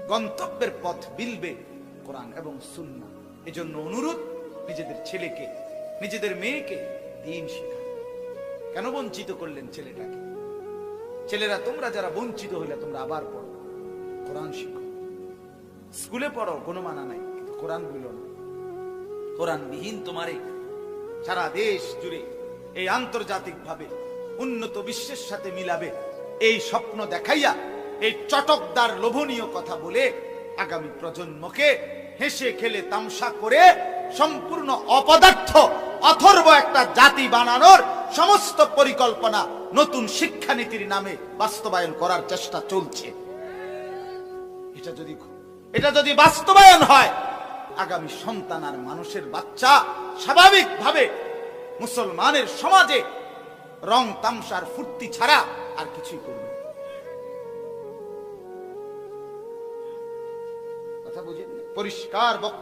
গন্তব্যের পথ মিলবে কোরআন এবং সুন্নাহ। এজন্য অনুরোধ, নিজেদের ছেলেকে, নিজেদের মেয়েকে দ্বীন শেখান। কেন বঞ্চিত করলেন ছেলেটাকে? ছেলেরা তোমরা যারা বঞ্চিত হইলে তোমরা আবার পড়ো, কোরআন শিখো। স্কুলে পড়ো, কোনো মানা নাই, কিন্তু কোরআন ভুলো না। কোরআন বিহীন তোমারে সারা দেশ জুড়ে এই আন্তর্জাতিক ভাবে উন্নত বিশ্বের সাথে মিলাবে, এই স্বপ্ন দেখাইয়া, এই চটকদার লোভনীয় কথা বলে আগামী প্রজন্মকে হেসে খেলে তামসা করে সম্পূর্ণ অপদার্থ অথর্ব একটা জাতি বানানোর সমস্ত পরিকল্পনা নতুন শিক্ষানীতির নামে বাস্তবায়ন করার চেষ্টা চলছে। এটা যদি বাস্তবায়ন হয়, আগামী সন্তান আর মানুষের বাচ্চা স্বাভাবিকভাবে মুসলমানের সমাজে রং তামসার ফুর্তি ছাড়া আর কিছুই করবে না। কথা বুঝেন? পরিষ্কার বক্তব্য।